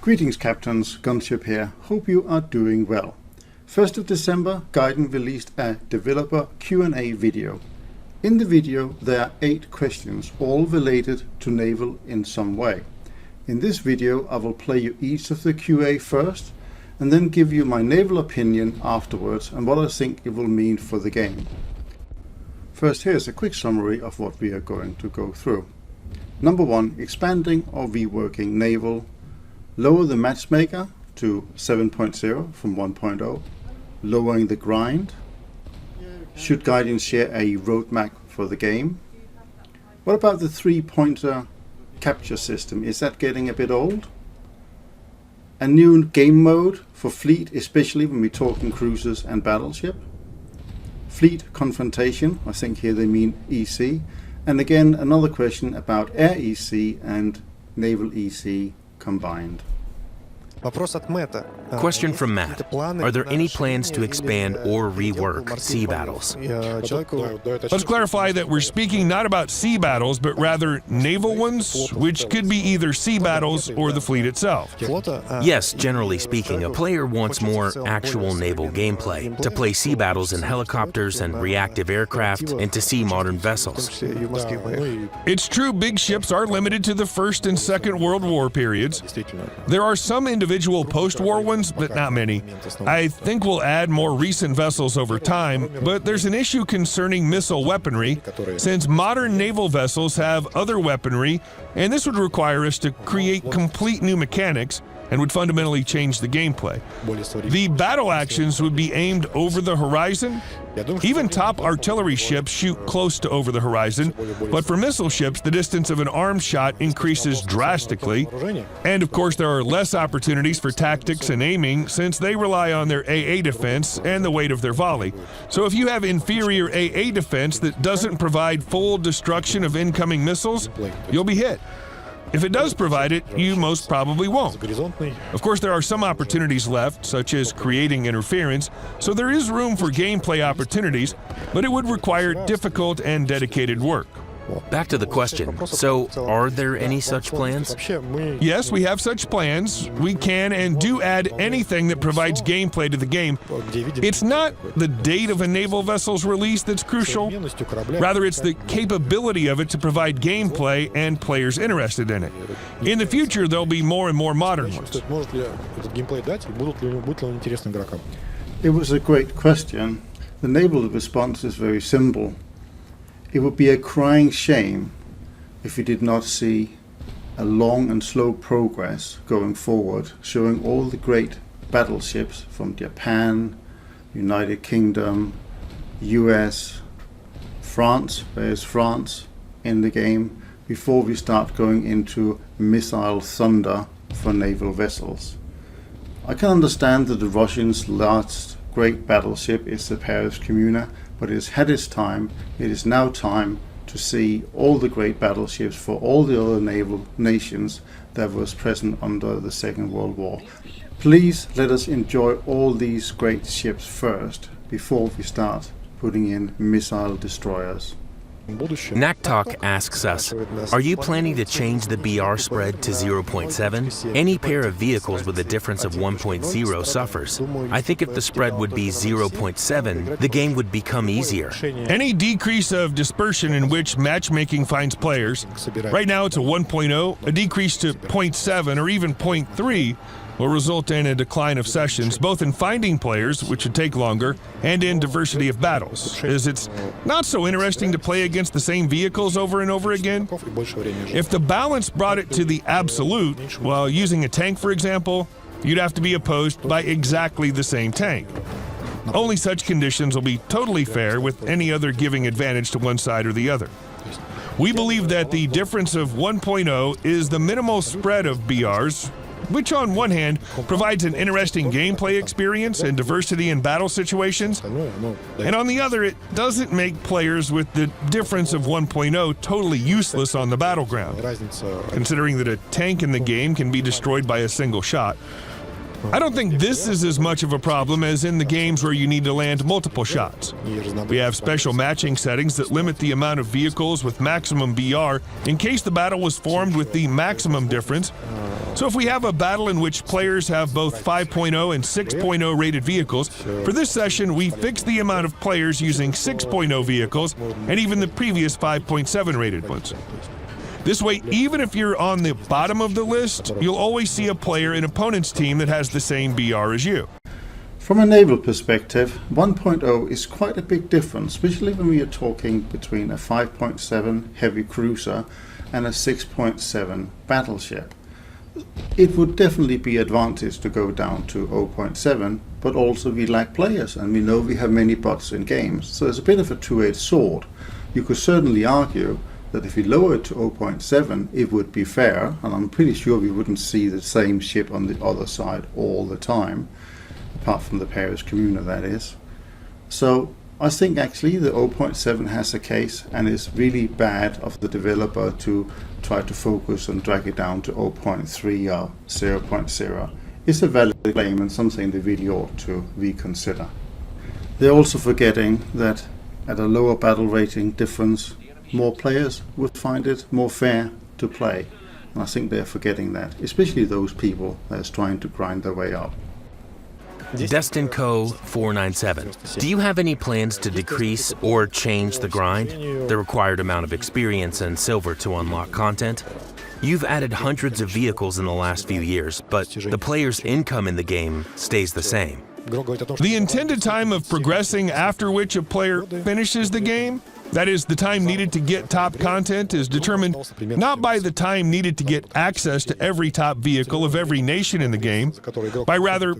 Greetings Captains, Gunship here, hope you are doing well. 1st of December, Gaijin released a developer Q&A video. In the video there are 8 questions, all related to naval in some way. In this video I will play you each of the QA first, and then give you my naval opinion afterwards and what I think it will mean for the game. First, here's a quick summary of what we are going to go through. Number 1, expanding or reworking naval. Lower the matchmaker to 7.0 from 1.0. Lowering the grind. Should Gaijin share a roadmap for the game? What about the 3-pointer capture system? Is that getting a bit old? A new game mode for fleet, especially when we're talking cruisers and battleship. Fleet confrontation, I think here they mean EC. And again, another question about Air EC and Naval EC combined. Question from Matt. Are there any plans to expand or rework sea battles? Let's clarify that we're speaking not about sea battles, but rather naval ones, which could be either sea battles or the fleet itself. Yes, generally speaking, a player wants more actual naval gameplay, to play sea battles in helicopters and reactive aircraft, and to see modern vessels. It's true big ships are limited to the First and Second World War periods. There are some individual post-war ones, but not many. I think we'll add more recent vessels over time, but there's an issue concerning missile weaponry, since modern naval vessels have other weaponry, and this would require us to create complete new mechanics and would fundamentally change the gameplay. The battle actions would be aimed over the horizon. Even top artillery ships shoot close to over the horizon, but for missile ships, the distance of an armed shot increases drastically. And of course, there are less opportunities for tactics and aiming, since they rely on their AA defense and the weight of their volley. So if you have inferior AA defense that doesn't provide full destruction of incoming missiles, you'll be hit. If it does provide it, you most probably won't. Of course, there are some opportunities left, such as creating interference, so there is room for gameplay opportunities, but it would require difficult and dedicated work. Back to the question. So, are there any such plans? Yes, we have such plans. We can and do add anything that provides gameplay to the game. It's not the date of a naval vessel's release that's crucial. Rather, it's the capability of it to provide gameplay and players interested in it. In the future, there'll be more and more modern ones. It was a great question. The naval response is very simple. It would be a crying shame if we did not see a long and slow progress going forward, showing all the great battleships from Japan, United Kingdom, US, France, where's France in the game, before we start going into missile thunder for naval vessels. I can understand that the Russians' last great battleship is the Paris Commune, but it has had its time. It is now time to see all the great battleships for all the other naval nations that was present under the Second World War. Please let us enjoy all these great ships first, before we start putting in missile destroyers. Naktok asks us, are you planning to change the BR spread to 0.7? Any pair of vehicles with a difference of 1.0 suffers. I think if the spread would be 0.7, the game would become easier. Any decrease of dispersion in which matchmaking finds players, right now it's a 1.0, a decrease to 0.7 or even 0.3, will result in a decline of sessions, both in finding players, which would take longer, and in diversity of battles, as it's not so interesting to play against the same vehicles over and over again. If the balance brought it to the absolute, while using a tank for example, you'd have to be opposed by exactly the same tank. Only such conditions will be totally fair, with any other giving advantage to one side or the other. We believe that the difference of 1.0 is the minimal spread of BRs, which on one hand provides an interesting gameplay experience and diversity in battle situations, and on the other it doesn't make players with the difference of 1.0 totally useless on the battleground, considering that a tank in the game can be destroyed by a single shot. I don't think this is as much of a problem as in the games where you need to land multiple shots. We have special matching settings that limit the amount of vehicles with maximum BR in case the battle was formed with the maximum difference, So if we have a battle in which players have both 5.0 and 6.0 rated vehicles, for this session we fix the amount of players using 6.0 vehicles and even the previous 5.7 rated ones. This way, even if you're on the bottom of the list, you'll always see a player in opponent's team that has the same BR as you. From a naval perspective, 1.0 is quite a big difference, especially when we are talking between a 5.7 heavy cruiser and a 6.7 battleship. It would definitely be advantage to go down to 0.7, but also we lack players and we know we have many bots in games, so it's a bit of a two-edged sword. You could certainly argue that if we lower it to 0.7 it would be fair, and I'm pretty sure we wouldn't see the same ship on the other side all the time, apart from the Paris Commune, that is. So I think actually the 0.7 has a case, and it's really bad of the developer to try to focus and drag it down to 0.3 or 0.0. It's a valid claim and something they really ought to reconsider. They're also forgetting that at a lower battle rating difference, more players would find it more fair to play. And I think they're forgetting that, especially those people that's trying to grind their way up. Destin Co. 497. Do you have any plans to decrease or change the grind, the required amount of experience and silver to unlock content? You've added hundreds of vehicles in the last few years, but the player's income in the game stays the same. The intended time of progressing after which a player finishes the game, that is, the time needed to get top content, is determined not by the time needed to get access to every top vehicle of every nation in the game, but rather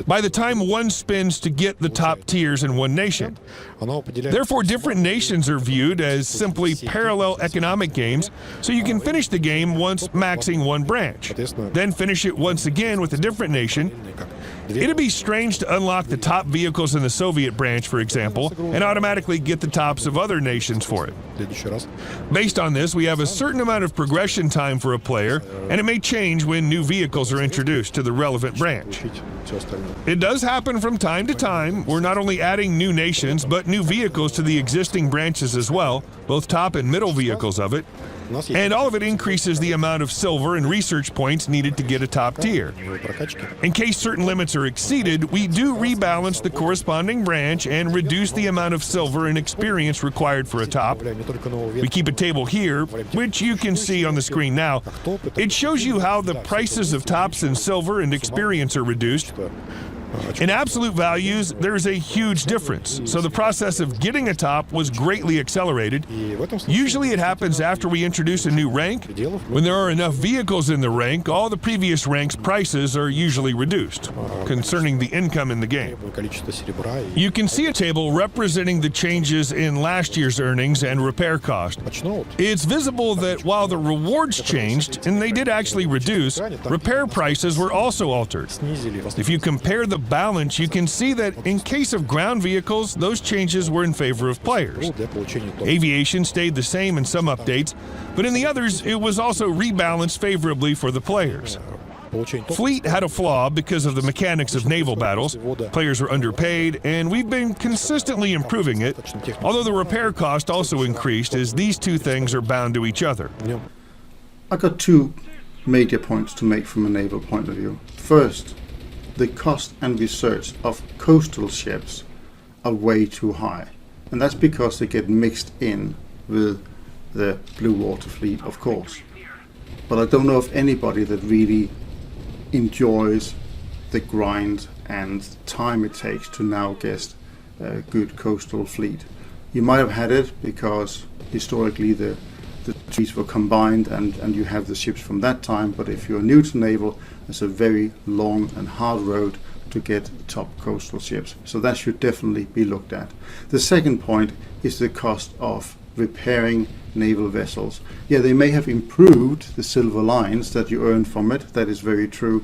by the time one spends to get the top tiers in one nation. Therefore, different nations are viewed as simply parallel economic games, so you can finish the game once maxing one branch, then finish it once again with a different nation. It'd be strange to unlock the top vehicles in the Soviet branch, for example, and automatically get the tops of other nations for it. Based on this, we have a certain amount of progression time for a player, and it may change when new vehicles are introduced to the relevant branch. It does happen from time to time. We're not only adding new nations, but new vehicles to the existing branches as well, both top and middle vehicles of it. And all of it increases the amount of silver and research points needed to get a top tier. In case certain limits are exceeded, we do rebalance the corresponding branch and reduce the amount of silver and experience required for a top. We keep a table here, which you can see on the screen now. It shows you how the prices of tops and silver and experience are reduced. In absolute values, there's a huge difference, so the process of getting a top was greatly accelerated. Usually it happens after we introduce a new rank. When there are enough vehicles in the rank, all the previous ranks' prices are usually reduced, concerning the income in the game. You can see a table representing the changes in last year's earnings and repair cost. It's visible that while the rewards changed, and they did actually reduce, repair prices were also altered. If you compare the balance, you can see that in case of ground vehicles, those changes were in favor of players. Aviation stayed the same in some updates, but in the others, it was also rebalanced favorably for the players. Fleet had a flaw because of the mechanics of naval battles. Players were underpaid, and we've been consistently improving it, although the repair cost also increased, as these two things are bound to each other. I got two major points to make from a naval point of view. First, the cost and research of coastal ships are way too high, and that's because they get mixed in with the blue water fleet, of course. But I don't know of anybody that really enjoys the grind and time it takes to now get a good coastal fleet. You might have had it because historically the fleets were combined and you have the ships from that time, but if you're new to naval, it's a very long and hard road to get top coastal ships, so that should definitely be looked at. The second point is the cost of repairing naval vessels. Yeah, they may have improved the silver lines that you earn from it, that is very true,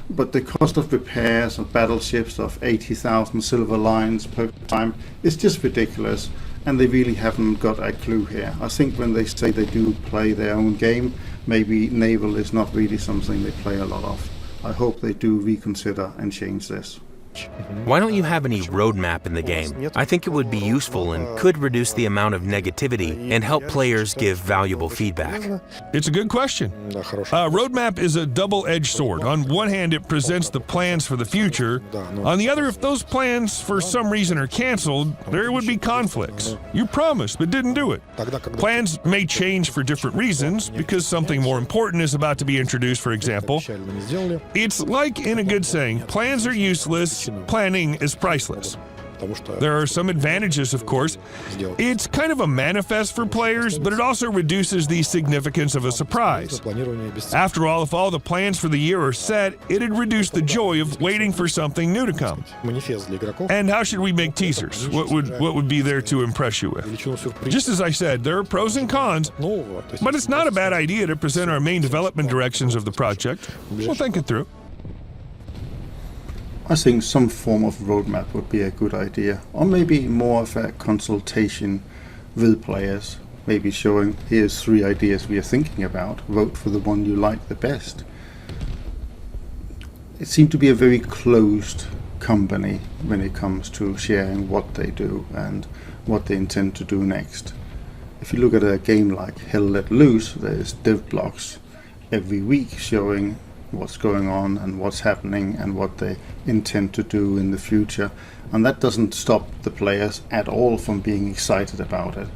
but the cost of repairs of battleships of 80,000 silver lines per time is just ridiculous, and they really haven't got a clue here. I think when they say they do play their own game, maybe naval is not really something they play a lot of. I hope they do reconsider and change this. Why don't you have any roadmap in the game? I think it would be useful and could reduce the amount of negativity and help players give valuable feedback. It's a good question. Roadmap is a double-edged sword. On one hand, it presents the plans for the future. On the other, if those plans for some reason are canceled, there would be conflicts. You promised but didn't do it. Plans may change for different reasons, because something more important is about to be introduced, for example. It's like in a good saying, plans are useless, planning is priceless. There are some advantages, of course. It's kind of a manifest for players, but it also reduces the significance of a surprise. After all, if all the plans for the year are set, it'd reduce the joy of waiting for something new to come. And how should we make teasers? What would be there to impress you with? Just as I said, there are pros and cons, but it's not a bad idea to present our main development directions of the project. We'll think it through. I think some form of roadmap would be a good idea, or maybe more of a consultation with players, maybe showing here's 3 ideas we are thinking about, vote for the one you like the best. It seemed to be a very closed company when it comes to sharing what they do and what they intend to do next. If you look at a game like Hell Let Loose, there's dev blogs every week showing what's going on and what's happening and what they intend to do in the future, and that doesn't stop the players at all from being excited about it.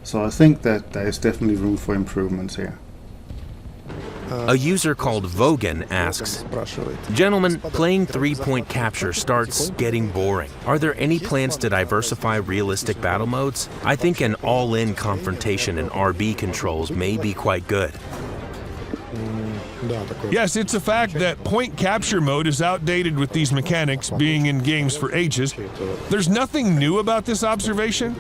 So I think that there is definitely room for improvements here. A user called Vogan asks, "Gentlemen, playing 3-point capture starts getting boring. Are there any plans to diversify realistic battle modes? I think an all-in confrontation and RB controls may be quite good." Yes, it's a fact that point capture mode is outdated with these mechanics being in games for ages. There's nothing new about this observation.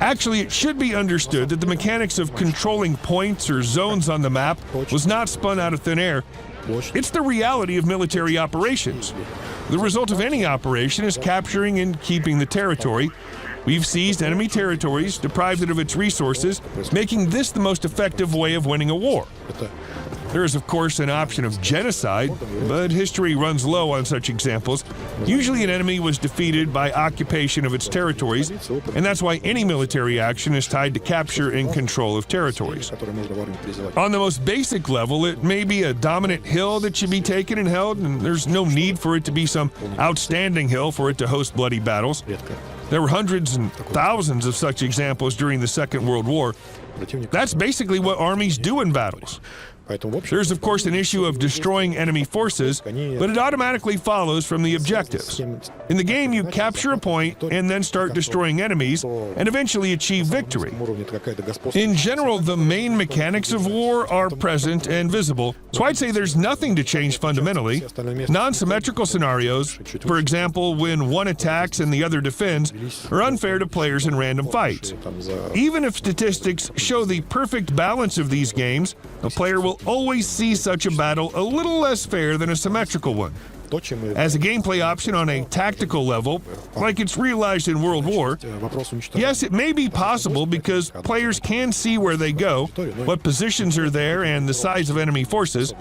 Actually, it should be understood that the mechanics of controlling points or zones on the map was not spun out of thin air. It's the reality of military operations. The result of any operation is capturing and keeping the territory. We've seized enemy territories, deprived it of its resources, making this the most effective way of winning a war. There is, of course, an option of genocide, but history runs low on such examples. Usually an enemy was defeated by occupation of its territories, and that's why any military action is tied to capture and control of territories. On the most basic level, it may be a dominant hill that should be taken and held, and there's no need for it to be some outstanding hill for it to host bloody battles. There were hundreds and thousands of such examples during the Second World War. That's basically what armies do in battles. There's, of course, an issue of destroying enemy forces, but it automatically follows from the objectives. In the game, you capture a point and then start destroying enemies and eventually achieve victory. In general, the main mechanics of war are present and visible, so I'd say there's nothing to change fundamentally. Non-symmetrical scenarios, for example, when one attacks and the other defends, are unfair to players in random fights. Even if statistics show the perfect balance of these games, a player will always see such a battle a little less fair than a symmetrical one. As a gameplay option on a tactical level, like it's realized in World War, yes, it may be possible because players can see where they go, what positions are there, and the size of enemy forces.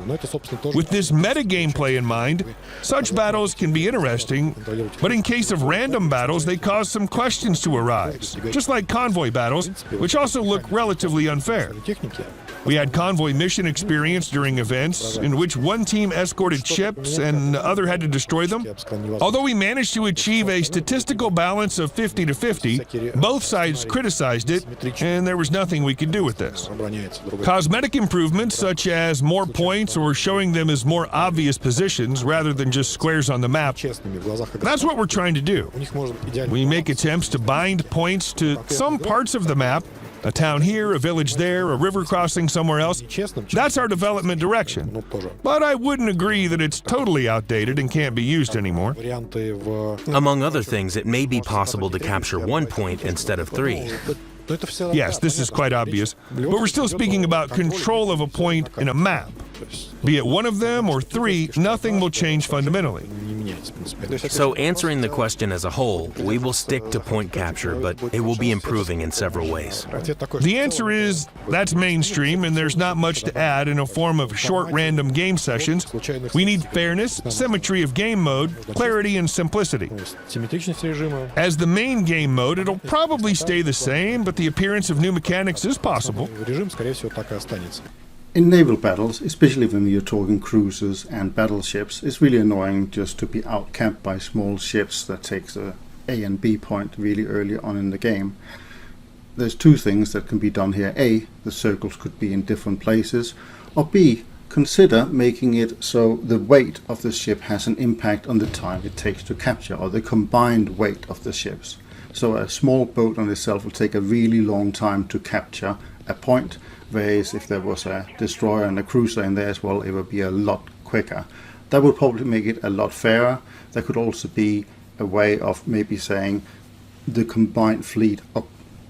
With this meta gameplay in mind, such battles can be interesting, but in case of random battles, they cause some questions to arise, just like convoy battles, which also look relatively unfair. We had convoy mission experience during events in which one team escorted ships and the other had to destroy them. Although we managed to achieve a statistical balance of 50-50, both sides criticized it, and there was nothing we could do with this. Cosmetic improvements such as more points or showing them as more obvious positions rather than just squares on the map, that's what we're trying to do. We make attempts to bind points to some parts of the map, a town here, a village there, a river crossing somewhere else. That's our development direction. But I wouldn't agree that it's totally outdated and can't be used anymore. Among other things, it may be possible to capture 1 point instead of 3. Yes, this is quite obvious, but we're still speaking about control of a point in a map. Be it one of them or 3, nothing will change fundamentally. So answering the question as a whole, we will stick to point capture, but it will be improving in several ways. The answer is that's mainstream, and there's not much to add in a form of short random game sessions. We need fairness, symmetry of game mode, clarity, and simplicity. As the main game mode, it'll probably stay the same, but the appearance of new mechanics is possible. In naval battles, especially when you're talking cruisers and battleships, it's really annoying just to be outcamped by small ships that takes a and B point really early on in the game. There's two things that can be done here. A, the circles could be in different places, or B, consider making it so the weight of the ship has an impact on the time it takes to capture, or the combined weight of the ships. So a small boat on itself will take a really long time to capture a point, whereas if there was a destroyer and a cruiser in there as well, it would be a lot quicker. That would probably make it a lot fairer. There could also be a way of maybe saying the combined fleet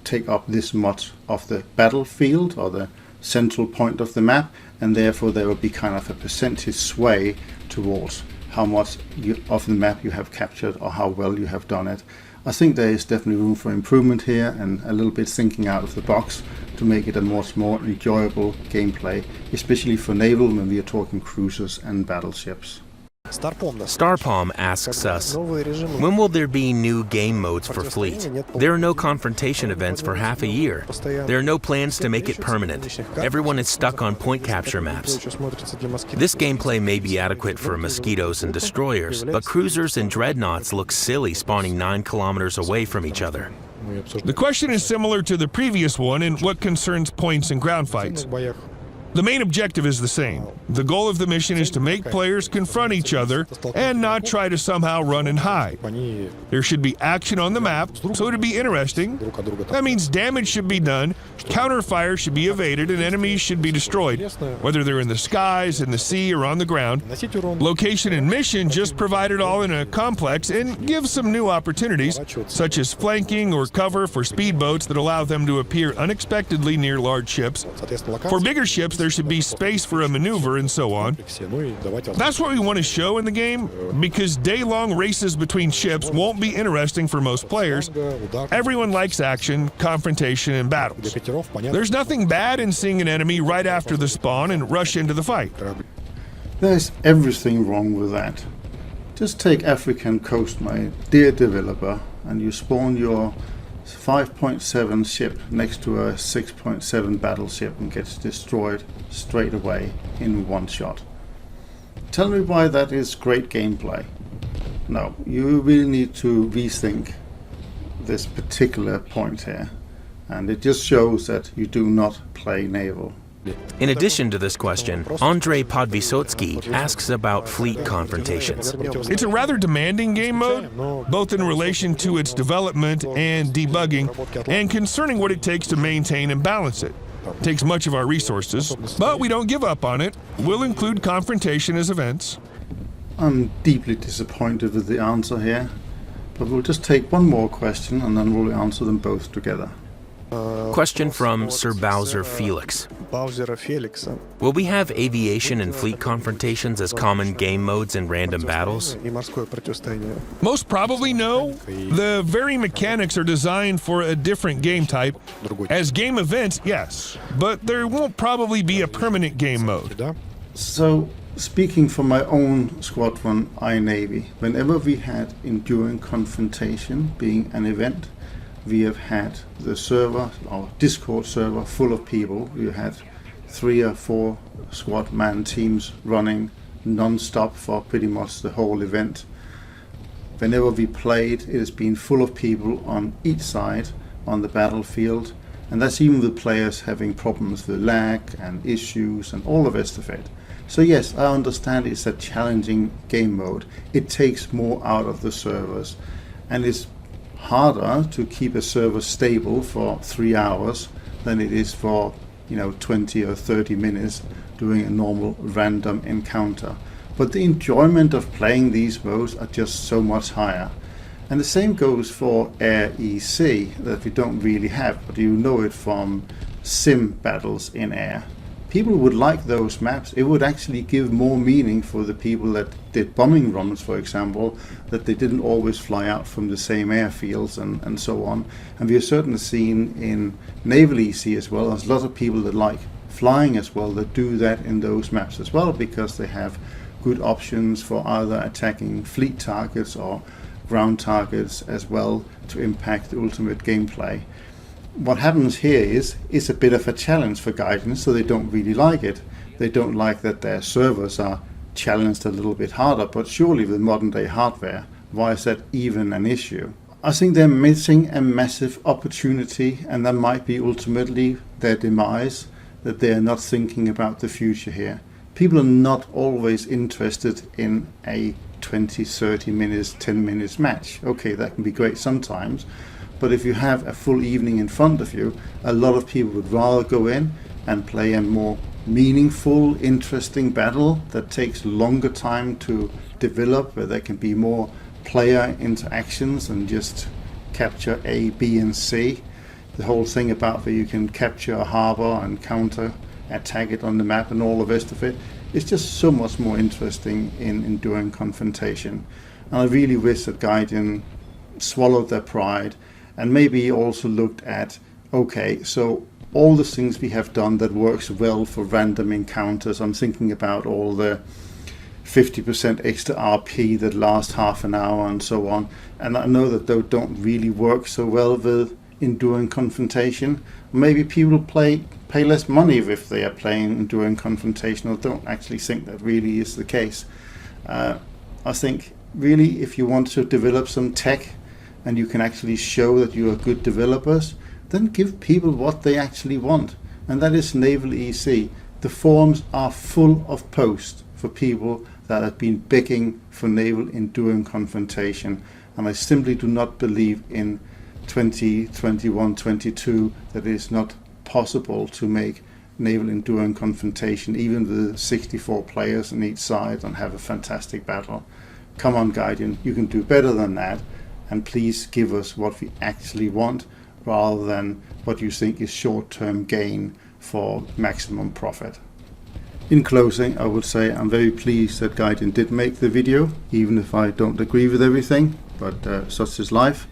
take up this much of the battlefield or the central point of the map, and therefore there will be kind of a percentage sway towards how much of the map you have captured or how well you have done it. I think there is definitely room for improvement here, and a little bit thinking out of the box to make it a much more enjoyable gameplay, especially for naval when we are talking cruisers and battleships. Starpalm asks us, when will there be new game modes for fleet? There are no confrontation events for half a year. There are no plans to make it permanent. Everyone is stuck on point capture maps. This gameplay may be adequate for mosquitoes and destroyers, but cruisers and dreadnoughts look silly spawning 9 kilometers away from each other. The question is similar to the previous one in what concerns points and ground fights. The main objective is the same. The goal of the mission is to make players confront each other and not try to somehow run and hide. There should be action on the map, so it'd be interesting. That means damage should be done, counterfire should be evaded, and enemies should be destroyed, whether they're in the skies, in the sea, or on the ground. Location and mission just provide it all in a complex and give some new opportunities, such as flanking or cover for speedboats that allow them to appear unexpectedly near large ships. For bigger ships, there should be space for a maneuver and so on. That's what we want to show in the game, because day-long races between ships won't be interesting for most players. Everyone likes action, confrontation, and battles. There's nothing bad in seeing an enemy right after the spawn and rush into the fight. There's everything wrong with that. Just take African Coast, my dear developer, and you spawn your 5.7 ship next to a 6.7 battleship and gets destroyed straight away in one shot. Tell me why that is great gameplay. No, you really need to rethink this particular point here, and it just shows that you do not play naval. In addition to this question, Andrei Podvysotsky asks about fleet confrontations. It's a rather demanding game mode, both in relation to its development and debugging, and concerning what it takes to maintain and balance it. It takes much of our resources, but we don't give up on it. We'll include confrontation as events. I'm deeply disappointed with the answer here, but we'll just take one more question and then we'll answer them both together. Question from Sir Bowser Felix. Will we have aviation and fleet confrontations as common game modes in random battles? Most probably no. The very mechanics are designed for a different game type. As game events, yes, but there won't probably be a permanent game mode. So, speaking for my own squadron, iNavy, whenever we had enduring confrontation being an event, we have had the server, our Discord server, full of people. We had 3 or 4 squad man teams running non-stop for pretty much the whole event. Whenever we played, it has been full of people on each side on the battlefield, and that's even with players having problems with lag and issues and all the rest of it. So yes, I understand it's a challenging game mode. It takes more out of the servers, and it's harder to keep a server stable for 3 hours than it is for 20 or 30 minutes doing a normal random encounter. But the enjoyment of playing these modes are just so much higher. And the same goes for Air EC, that we don't really have, but you know it from sim battles in air. people would like those maps. It would actually give more meaning for the people that did bombing runs, for example, that they didn't always fly out from the same airfields and so on. And we have certainly seen in Naval EC as well, there's a lot of people that like flying as well that do that in those maps as well, because they have good options for either attacking fleet targets or ground targets as well to impact the ultimate gameplay. What happens here is it's a bit of a challenge for Gaijin, so they don't really like it. They don't like that their servers are challenged a little bit harder, but surely with modern day hardware, why is that even an issue? I think they're missing a massive opportunity, and that might be ultimately their demise, that they are not thinking about the future here. People are not always interested in a 20, 30 minutes, 10 minutes match. Okay, that can be great sometimes, but if you have a full evening in front of you, a lot of people would rather go in and play a more meaningful, interesting battle that takes longer time to develop, where there can be more player interactions and just capture A, B and C. The whole thing about where you can capture a harbor and counter attack it on the map and all the rest of it, it's just so much more interesting in enduring confrontation. And I really wish that Gaijin swallowed their pride and maybe also looked at, okay, so all the things we have done that works well for random encounters. I'm thinking about all the 50% extra RP that last half an hour and so on. And I know that those don't really work so well with enduring confrontation. Maybe people pay less money if they are playing enduring confrontation, or don't actually think that really is the case. I think really if you want to develop some tech and you can actually show that you are good developers, then give people what they actually want, and that is Naval EC. The forums are full of posts for people that have been begging for naval enduring confrontation, and I simply do not believe in 2021-22 that it is not possible to make naval enduring confrontation even with 64 players on each side and have a fantastic battle. Come on, Gaijin, you can do better than that, and please give us what we actually want rather than what you think is short-term gain for maximum profit. In closing, I would say I'm very pleased that Gaijin did make the video, even if I don't agree with everything, but such is life.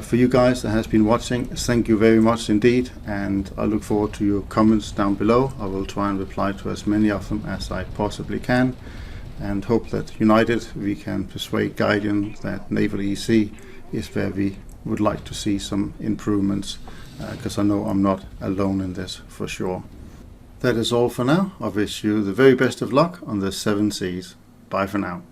For you guys that has been watching, thank you very much indeed, and I look forward to your comments down below. I will try and reply to as many of them as I possibly can, and hope that united we can persuade Gaijin that Naval EC is where we would like to see some improvements, because I know I'm not alone in this for sure. That is all for now. I wish you the very best of luck on the 7 seas. Bye for now.